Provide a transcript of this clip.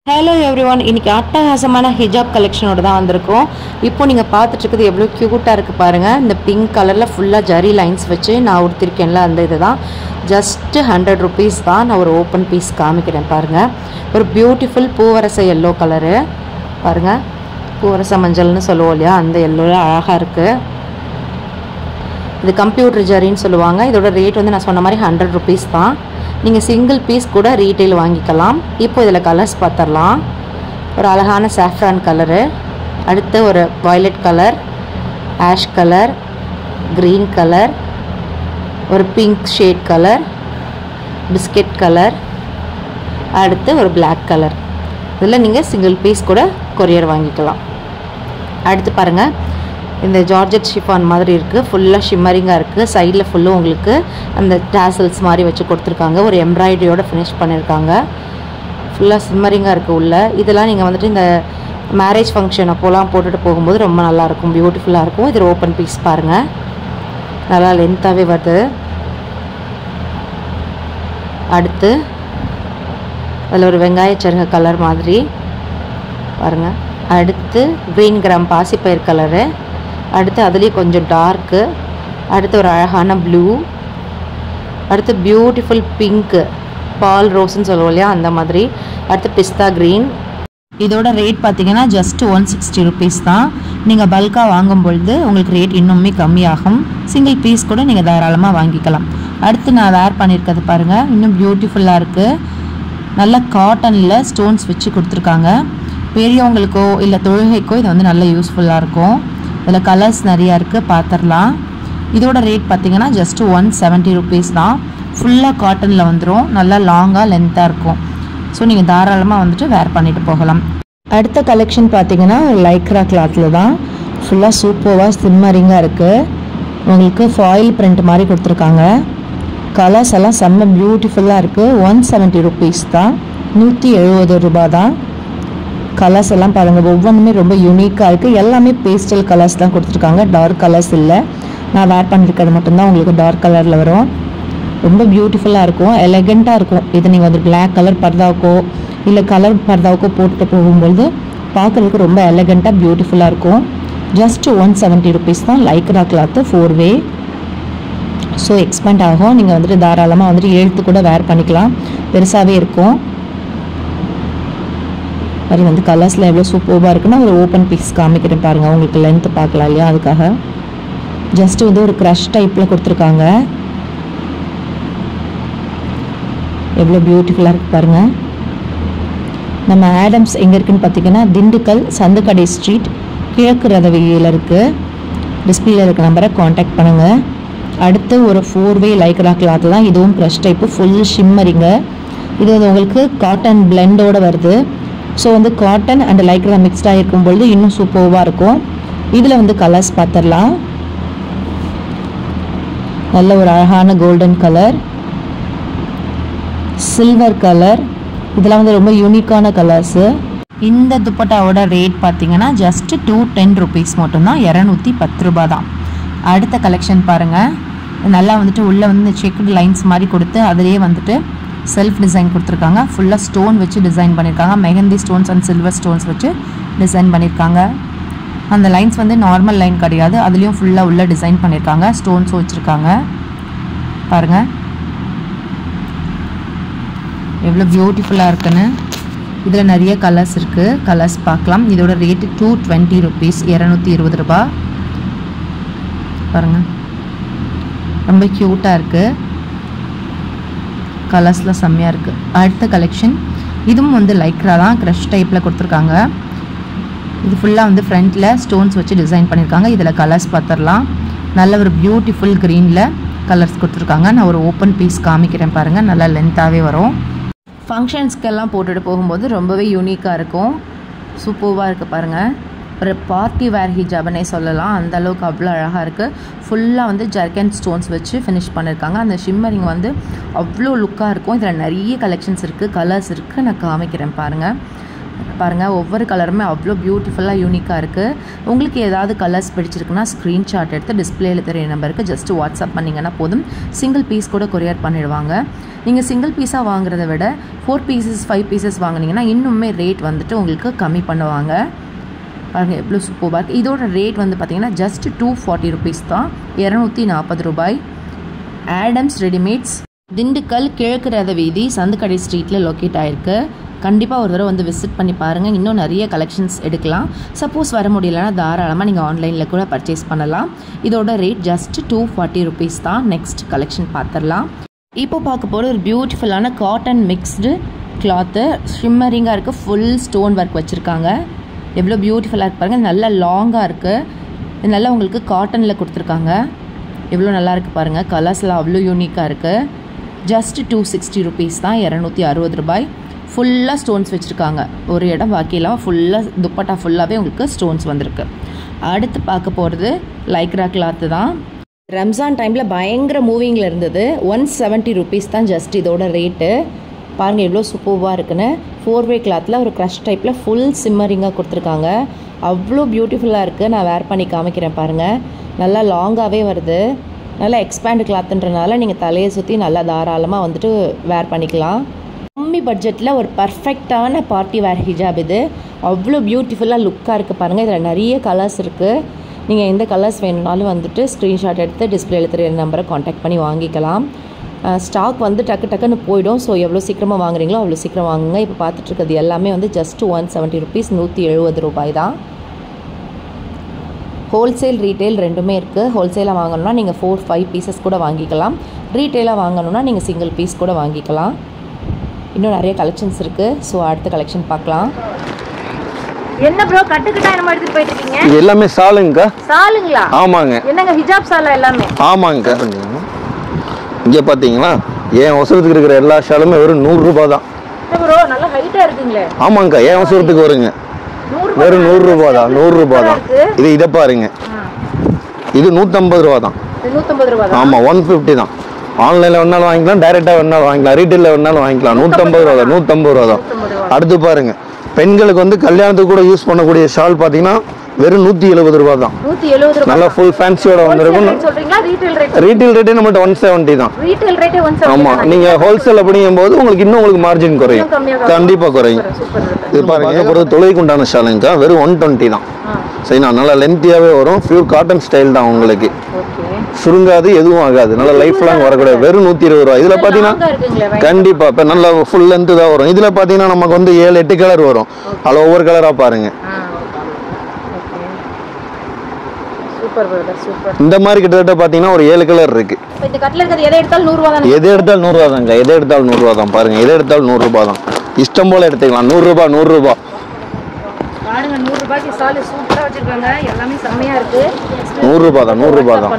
Hello everyone, இன்னைக்கு அட்டகாசமான ஹிஜாப் கலெக்ஷனோட தான் வந்திருக்கோம். இப்போ நீங்கள் பார்த்துட்டு இருக்கிறது எவ்வளோ க்யூட்டாக இருக்குது பாருங்கள். இந்த பிங்க் கலரில் ஃபுல்லாக ஜரி லைன்ஸ் வச்சு நான் உடுத்திருக்கேன்ல, அந்த இது தான். ஜஸ்ட்டு 100 ருபீஸ் தான். நான் ஒரு ஓப்பன் பீஸ் காமிக்கிறேன் பாருங்கள். ஒரு பியூட்டிஃபுல் பூவரச எல்லோ கலரு பாருங்கள். பூவரச மஞ்சள்னு சொல்லுவோம் இல்லையா, அந்த எல்லோவில் அழகாக இருக்குது. இது கம்ப்யூட்டர் ஜரின்னு சொல்லுவாங்க. இதோட ரேட் வந்து நான் சொன்ன மாதிரி 100 ருபீஸ் தான். நீங்கள் சிங்கிள் பீஸ் கூட ரீட்டெயில் வாங்கிக்கலாம். இப்போ இதில் கலர்ஸ் பார்த்துடலாம். ஒரு அழகான சாஃப்ரான் கலரு, அடுத்து ஒரு violet colour, ash colour, green colour, ஒரு pink shade colour, biscuit colour, அடுத்து ஒரு பிளாக் கலர். இதில் நீங்கள் சிங்கிள் பீஸ் கூட கொரியர் வாங்கிக்கலாம். அடுத்து பாருங்கள், இந்த ஜார்ஜெட் ஷிஃபான் மாதிரி இருக்குது. ஃபுல்லாக ஷிம்மரிங்காக இருக்குது. சைடில் ஃபுல்லும் உங்களுக்கு அந்த டாசல்ஸ் மாதிரி வச்சு கொடுத்துருக்காங்க. ஒரு எம்ப்ராய்டரியோட ஃபினிஷ் பண்ணியிருக்காங்க. ஃபுல்லாக ஷிம்மரிங்காக இருக்குது உள்ள. இதெல்லாம் நீங்கள் வந்துட்டு இந்த மேரேஜ் ஃபங்க்ஷன் அப்போலாம் போட்டுட்டு போகும்போது ரொம்ப நல்லாயிருக்கும், பியூட்டிஃபுல்லாக இருக்கும். இது ஓப்பன் பீஸ் பாருங்கள், நல்லா லென்த்தாகவே வருது. அடுத்து அதில் ஒரு வெங்காய சருக கலர் மாதிரி பாருங்கள். அடுத்து க்ரீன் கிராம் பாசிப்பயிர் கலரு, அடுத்து அதுலேயே கொஞ்சம் டார்க்கு, அடுத்து ஒரு அழகான ப்ளூ, அடுத்து பியூட்டிஃபுல் பிங்க்கு, பால் ரோஸ்ன்னு சொல்லுவோம் இல்லையா, அந்த மாதிரி. அடுத்து பிஸ்தா க்ரீன். இதோட ரேட் பார்த்தீங்கன்னா ஜஸ்ட் 160 ருபீஸ் தான். நீங்கள் பல்காக வாங்கும் பொழுது உங்களுக்கு ரேட் இன்னுமே கம்மியாகும். சிங்கிள் பீஸ் கூட நீங்கள் தாராளமாக வாங்கிக்கலாம். அடுத்து நான் வேர் பண்ணியிருக்கிறது பாருங்கள், இன்னும் பியூட்டிஃபுல்லாக இருக்குது. நல்ல காட்டனில் ஸ்டோன்ஸ் வச்சு கொடுத்துருக்காங்க. பெரியவங்களுக்கோ இல்லை தொழுகைக்கோ இது வந்து நல்ல யூஸ்ஃபுல்லாக இருக்கும். இதில் கலர்ஸ் நிறையா இருக்குது, பார்த்துடலாம். இதோட ரேட் பார்த்திங்கன்னா ஜஸ்ட்டு 170 ருபீஸ் தான். ஃபுல்லாக காட்டனில் வந்துடும், நல்லா லாங்காக லென்த்தாக இருக்கும். ஸோ நீங்கள் தாராளமாக வந்துட்டு வேர் பண்ணிட்டு போகலாம். அடுத்த கலெக்ஷன் பார்த்திங்கன்னா லைக்ரா கிளாத்தில் தான். ஃபுல்லாக சூப்பராக சிம்மரிங்காக இருக்குது. உங்களுக்கு ஃபாயில் பிரிண்ட் மாதிரி கொடுத்துருக்காங்க. கலர்ஸ் எல்லாம் செம்ம பியூட்டிஃபுல்லாக இருக்குது. 170 ருபீஸ் தான், 170 ரூபா தான். கலர்ஸ் எல்லாம் பாருங்கள், ஒவ்வொன்றுமே ரொம்ப யூனிக்காக இருக்குது. எல்லாமே பேஸ்டல் கலர்ஸ் தான் கொடுத்துருக்காங்க, டார்க் கலர்ஸ் இல்லை. நான் வேர் பண்ணியிருக்கிறது மட்டும்தான் உங்களுக்கு டார்க் கலரில் வரும். ரொம்ப பியூட்டிஃபுல்லாக இருக்கும், எலகண்ட்டாக இருக்கும். இது நீங்கள் வந்து பிளாக் கலர் பர்தாவுக்கோ இல்லை கலர் பர்தாவுக்கோ போட்டுட்டு போகும்பொழுது பார்க்குறதுக்கு ரொம்ப எலகண்ட்டாக பியூட்டிஃபுல்லாக இருக்கும். ஜஸ்ட்டு 170 ருபீஸ் தான். லைக்ரா கிளாத்து 4-வே. ஸோ எக்ஸ்பேண்ட் ஆகும். நீங்கள் வந்துட்டு தாராளமாக வந்துட்டு 7th கூட வேர் பண்ணிக்கலாம், பெருசாகவே இருக்கும். மாதிரி வந்து கலர்ஸில் எவ்வளோ சூப்பராக இருக்குன்னா ஒரு ஓப்பன் பீஸ் காமிக்கிறேன் பாருங்கள், உங்களுக்கு லென்த்து பார்க்கலாம் இல்லையா, அதுக்காக. ஜஸ்ட்டு வந்து ஒரு க்ரஷ் டைப்பில் கொடுத்துருக்காங்க. எவ்வளோ பியூட்டிஃபுல்லாக இருக்குது பாருங்கள். நம்ம ஆடம்ஸ் எங்கே இருக்குதுன்னு பார்த்தீங்கன்னா திண்டுக்கல் சந்துக்கடை ஸ்ட்ரீட், கிழக்கு ரதவியில் இருக்குது. டிஸ்பிளேல இருக்க நம்பரை காண்டாக்ட் பண்ணுங்கள். அடுத்து ஒரு 4-வே லைக்ரா கிளாத் தான். இதுவும் க்ரஷ் டைப்பு, ஃபுல் ஷிம்மரிங்க. இது வந்து உங்களுக்கு காட்டன் பிளெண்டோடு வருது. ஸோ வந்து காட்டன் அண்ட் லைக்ரா மிக்ஸ்டாக இருக்கும்பொழுது இன்னும் சூப்பராக இருக்கும். இதில் வந்து கலர்ஸ் பார்த்துடலாம். நல்ல ஒரு அழகான கோல்டன் கலர், சில்வர் கலர், இதெல்லாம் வந்து ரொம்ப யூனிக்கான கலர்ஸு. இந்த துப்பட்டாவோட ரேட் பார்த்தீங்கன்னா ஜஸ்ட்டு 210 ருபீஸ் மட்டும்தான், 210 ரூபா தான். அடுத்த கலெக்ஷன் பாருங்கள். நல்லா வந்துட்டு உள்ளே வந்து செக்குடு லைன்ஸ் மாதிரி கொடுத்து அதிலேயே வந்துட்டு செல்ஃப் டிசைன் கொடுத்துருக்காங்க. ஃபுல்லாக ஸ்டோன் வச்சு டிசைன் பண்ணியிருக்காங்க. Mehndi stones and silver stones வச்சு டிசைன் பண்ணியிருக்காங்க. அந்த லைன்ஸ் வந்து நார்மல் லைன் கிடையாது, அதுலேயும் ஃபுல்லாக உள்ள டிசைன் பண்ணியிருக்காங்க. ஸ்டோன்ஸும் வச்சுருக்காங்க பாருங்கள், எவ்வளோ பியூட்டிஃபுல்லாக இருக்குன்னு. இதில் நிறைய கலர்ஸ் இருக்குது, கலர்ஸ் பார்க்கலாம். இதோட ரேட்டு 220 ருபீஸ், 220 ரூபா பாருங்கள். ரொம்ப க்யூட்டாக இருக்குது, கலர்ஸில் செம்மையாக இருக்குது. அடுத்த கலெக்ஷன் இதுவும் வந்து லைக்ரா தான், க்ரஷ் டைப்பில் கொடுத்துருக்காங்க. இது ஃபுல்லாக வந்து ஃப்ரண்ட்டில் ஸ்டோன்ஸ் வச்சு டிசைன் பண்ணியிருக்காங்க. இதில் கலர்ஸ் பார்த்துடலாம். நல்ல ஒரு பியூட்டிஃபுல் க்ரீனில் கலர்ஸ் கொடுத்துருக்காங்க. நான் ஒரு ஓப்பன் பீஸ் காமிக்கிறேன் பாருங்கள், நல்லா லென்த்தாகவே வரும். ஃபங்க்ஷன்ஸ்க்கெல்லாம் போட்டுட்டு போகும்போது ரொம்பவே யூனிக்காக இருக்கும், சூப்பராக இருக்குது பாருங்கள். ஒரு பார்ட்டி வேர் ஹிஜாப்னே சொல்லலாம், அந்த அளவுக்கு அவ்வளோ அழகாக இருக்குது. ஃபுல்லாக வந்து ஜர்கன் ஸ்டோன்ஸ் வச்சு ஃபினிஷ் பண்ணியிருக்காங்க. அந்த ஷிம்மரிங் வந்து அவ்வளோ லுக்காக இருக்கும். இதில் நிறைய கலெக்ஷன்ஸ் இருக்குது, கலர்ஸ் இருக்குது, நான் காமிக்கிறேன் பாருங்கள். பாருங்கள் ஒவ்வொரு கலருமே அவ்வளோ பியூட்டிஃபுல்லாக யூனிக்காக இருக்குது. உங்களுக்கு ஏதாவது கலர்ஸ் பிடிச்சிருக்குன்னா ஸ்க்ரீன்ஷாட் எடுத்து டிஸ்பிளேயில் தெரிய நம்பருக்கு ஜஸ்ட் வாட்ஸ்அப் பண்ணிங்கன்னா போதும். சிங்கிள் பீஸ் கூட கொரியர் பண்ணிடுவாங்க. நீங்கள் சிங்கிள் பீஸாக வாங்குறத விட 4 பீசஸ் 5 பீசஸ் வாங்கினீங்கன்னா இன்னுமே ரேட் வந்துட்டு உங்களுக்கு கம்மி பண்ணுவாங்க. பாருங்கள் எவ்வளோ சூப்பராக இருக்குது. இதோட ரேட் வந்து பார்த்திங்கன்னா ஜஸ்ட் 240 rupees தான், 240 ரூபாய். ஆடம்ஸ் ரெடிமேட்ஸ், திண்டுக்கல் கிழக்கு ரத வீதி, சந்துக்கடை ஸ்ட்ரீட்டில் லொக்கேட் ஆகிருக்கு. கண்டிப்பாக ஒரு தடவை வந்து விசிட் பண்ணி பாருங்கள். இன்னும் நிறைய கலெக்ஷன்ஸ் எடுக்கலாம். சப்போஸ் வர முடியலன்னா தாராளமாக நீங்கள் ஆன்லைனில் கூட பர்ச்சேஸ் பண்ணலாம். இதோட ரேட் ஜஸ்ட் 240 rupees தான். நெக்ஸ்ட் கலெக்ஷன் பார்த்துடலாம். இப்போ பார்க்க போகிற ஒரு பியூட்டிஃபுல்லான காட்டன் மிக்ஸ்டு கிளாத்து, ஷிம்மரிங்காக இருக்குது. ஃபுல் ஸ்டோன் ஒர்க் வச்சுருக்காங்க. எவ்வளோ பியூட்டிஃபுல்லாக இருக்கு பாருங்கள். நல்லா லாங்காக இருக்குது. இது நல்லா உங்களுக்கு காட்டனில் கொடுத்துருக்காங்க. எவ்வளோ நல்லா இருக்குது பாருங்கள். கலர்ஸ்லாம் அவ்வளோ யூனிக்காக இருக்குது. ஜஸ்ட் 260 rupees தான், 260 ரூபாய். ஃபுல்லாக ஸ்டோன்ஸ் வச்சுருக்காங்க. ஒரு இடம் பாக்கி இல்லாமல் ஃபுல்லாக துப்பட்டா ஃபுல்லாகவே உங்களுக்கு ஸ்டோன்ஸ் வந்திருக்கு. அடுத்து பார்க்க போகிறது லைக்ரா கிளாத்து தான். ரம்ஜான் டைமில் பயங்கர மூவிங்கில் இருந்தது. 170 rupees தான் ஜஸ்ட் இதோட ரேட்டு. பாருங்கள் எவ்வளோ சூப்பராக இருக்குன்னு. 4-way கிளாத்தில் ஒரு க்ரஷ் டைப்பில் ஃபுல் சிம்மரிங்காக கொடுத்துருக்காங்க. அவ்வளோ பியூட்டிஃபுல்லாக இருக்குது. நான் வேர் பண்ணி காமிக்கிறேன் பாருங்கள். நல்லா லாங்காகவே வருது. நல்லா எக்ஸ்பேண்ட் கிளாத்துன்றனால நீங்கள் தலையை சுற்றி நல்லா தாராளமாக வந்துட்டு வேர் பண்ணிக்கலாம். கம்மி பட்ஜெட்டில் ஒரு பர்ஃபெக்டான பார்ட்டி வேர் ஹிஜாப் இது. அவ்வளோ பியூட்டிஃபுல்லாக லுக்காக இருக்குது பாருங்கள். இதில் நிறைய கலர்ஸ் இருக்குது. நீங்கள் எந்த கலர்ஸ் வேணும்னாலும் வந்துட்டு ஸ்க்ரீன்ஷாட் எடுத்து டிஸ்பிளேயில் தெரிய நம்பரை காண்டாக்ட் பண்ணி வாங்கிக்கலாம். ஸ்டாக் வந்து டக்குன்னு போயிடும். ஸோ எவ்வளோ சீக்கிரமாக வாங்குறீங்களோ அவ்வளோ சீக்கிரம் வாங்குங்க. இப்போ பார்த்துட்ருக்கிறது எல்லாமே வந்து ஜஸ்ட் 170 rupees, 170 ரூபாய் தான். ஹோல்சேல் ரீட்டெயில் ரெண்டுமே இருக்குது. ஹோல்சேலாக வாங்கணுன்னா நீங்கள் 4-5 பீசஸ் கூட வாங்கிக்கலாம். ரீட்டெயிலாக வாங்கணுன்னா நீங்கள் சிங்கிள் பீஸ் கூட வாங்கிக்கலாம். இன்னும் நிறைய கலெக்ஷன்ஸ் இருக்குது. ஸோ அடுத்த கலெக்ஷன் பார்க்கலாம். என்ன ப்ரோ கட்டுக்கிட்டா என்ன எடுத்துட்டு போயிட்டு இருக்கீங்க? இது எல்லாமே சாலுங்க. சாலுங்களா? ஆமாங்க. என்னங்க ஹிஜாப் சாலா எல்லாமே? ஆமாங்க. இங்கே பார்த்தீங்களா ஏன் அவசரத்துக்கு இருக்கிற எல்லா ஷாலுமே வெறும் 100 ரூபாய் தான். ப்ரோ நல்ல ஹைட்டாக இருக்குங்களே. ஆமாங்க. ஏன் அவசரத்துக்கு வருங்க வெறும் 100 ரூபாய் தான். 100 ரூபாய் தான். இதை பாருங்க. இது 150 ரூபா தான். 150 ரூபா தான். ஆமாம் 150 தான். ஆன்லைனில் வேணாலும் வாங்கிக்கலாம், டைரெக்டாக வேணாலும் வாங்கிக்கலாம், ரீட்டெயிலில் வேணாலும் வாங்கிக்கலாம். 150 ரூபா தான். 150 ரூபா தான். அடுத்து பாருங்க பெண்களுக்கு வந்து கல்யாணத்துக்கு கூட யூஸ் பண்ணக்கூடிய ஷால் பார்த்தீங்கன்னா வெறும் 170 ரூபா தான். நல்லா ஃபுல் ஃபேன்சியோட வந்துருக்கும். ரீட்டெயில் ரேட்டே நம்மள்ட்ட 170 தான். ஆமாம். நீங்கள் ஹோல்சேல் அப்படிங்கும்போது உங்களுக்கு இன்னும் உங்களுக்கு மார்ஜின் குறையும், கண்டிப்பாக குறையும். இது பாருங்க பொறுத்து தொலைக்கு உண்டான ஷாலுங்க வெறும் 120 தான். சரிண்ணா. நல்லா லென்த்தியாகவே வரும். பியூர் காட்டன் ஸ்டைல் தான். உங்களுக்கு சுருங்காது, எதுவும் ஆகாது. நல்லா லைஃப் லாங் வரக்கூடாது. வெறும் 120 ரூபா. இதில் பார்த்தீங்கன்னா கண்டிப்பாக இப்போ நல்லா ஃபுல் லென்த்து தான் வரும். இதில் பார்த்தீங்கன்னா நமக்கு வந்து 7-8 கலர் வரும். அதில் ஒவ்வொரு கலராக பாருங்க. இந்த மாதிரி கிட்டத்தட்ட பார்த்தீங்கன்னா ஒரு 7 கலர் இருக்கு. எது எடுத்தாலும் 100 ரூபா தாங்க. எது எடுத்தாலும் 100 ரூபா தான். பாருங்க எது எடுத்தாலும் 100 ரூபா தான். இஷ்டம் போல எடுத்துக்கலாம். 100 ரூபா 100 ரூபா. பாருங்க 100 ரூபாய்க்கு சாலு சூப்பரா வச்சிருக்காங்க. எல்லாமே செமையா இருக்கு. 100 ரூபா தான். 100 ரூபா தான்.